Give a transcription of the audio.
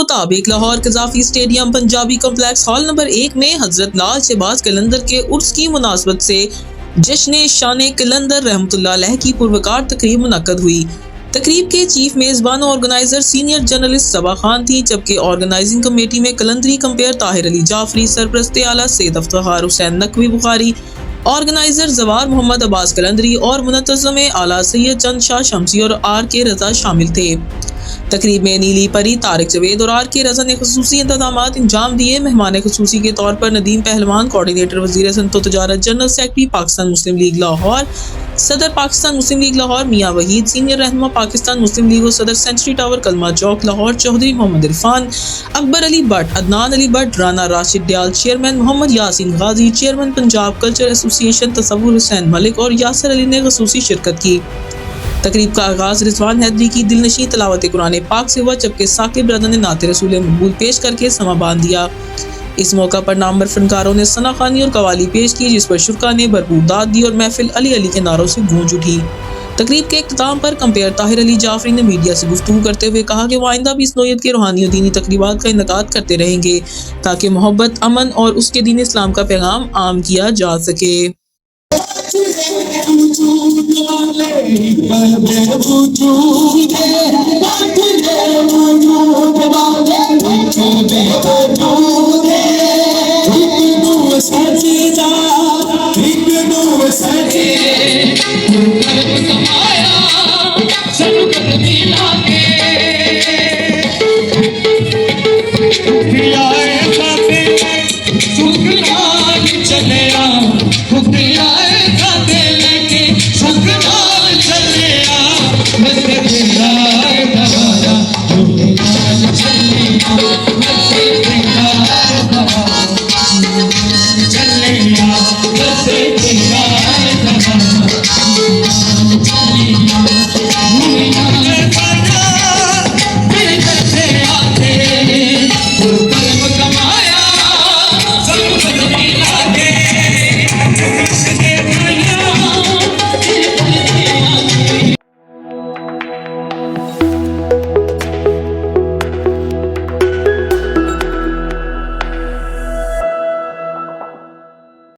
मुताबिक Lahore Gaddafi stadium Punjabi complex hall number 1 में हजरत लाल शहबाज कलंदर के उर्स की मुनासबत से जश्न शान कलंदर रहमतुल्लाह अलैह की पुरवकार तकरीब मुनक्कद हुई। तकरीब के चीफ मेज़बान ऑर्गेनाइजर सीनियर जर्नलिस्ट सबा खान थी, जबकि ऑर्गेनाइजिंग कमेटी में कलंदरी कंपेयर ताहिर अली जाफरी, सरपरस्ते आला सैयद इफ्तिखार हुसैन नकवी बुखारी, ऑर्गेनाइजर जवार मोहम्मद अब्बास कलंदरी और मुनतज़्ज़म आला सैयद चंद शाह शमसी और आर के रजा शामिल थे। तकरीब में नीली परी, तारिक जवेद और आर के रजा ने खसूसी इंतजामात इंजाम दिए। मेहमान खसूसी के तौर पर नदीम पहलवान, कोऑर्डिनेटर वज़ीर सनअत व तजारत, जनरल सेक्रेटरी पाकिस्तान मुस्लिम लीग लाहौर, सदर पाकिस्तान मुस्लिम लीग लाहौर मियाँ वहीद, सीनियर रहनुमा पाकिस्तान मुस्लिम लीग और सदर Century Tower Kalma Chowk Lahore Chaudhry Mohammad Irfan, Akbar Ali Bhatt, Adnan Ali Bhatt, Rana Rashid Dial, chairman Mohammad Yasin Ghazi, chairman Punjab culture association Tasawwur Hussain Malik और यासर अली ने खसूसी शिरकत की। तकरीब का आगाज रिजवान हैदरी की दिलनशी तलावत कुरान पाक से हुआ, जबकि साकिब रज़ा ने नाते रसूल मकबूल पेश करके समा बांध दिया। इस मौका पर नामवर फनकारों ने सना खानी और कवाली पेश की, जिस पर शुरा ने भरपूर दाद दी और महफिल अली अली के नारों से गूंज उठी। तकरीब के इख्तिताम पर कंपेयर ताहिर अली जाफरी ने मीडिया से गुफ्तगू करते हुए कहा कि वो आइंदा भी इस नौयत के रूहानी और दीनी तकरीबात का इनेकाद करते रहेंगे ताकि मोहब्बत, अमन और उसके दीन इस्लाम का पैगाम आम किया जा सके।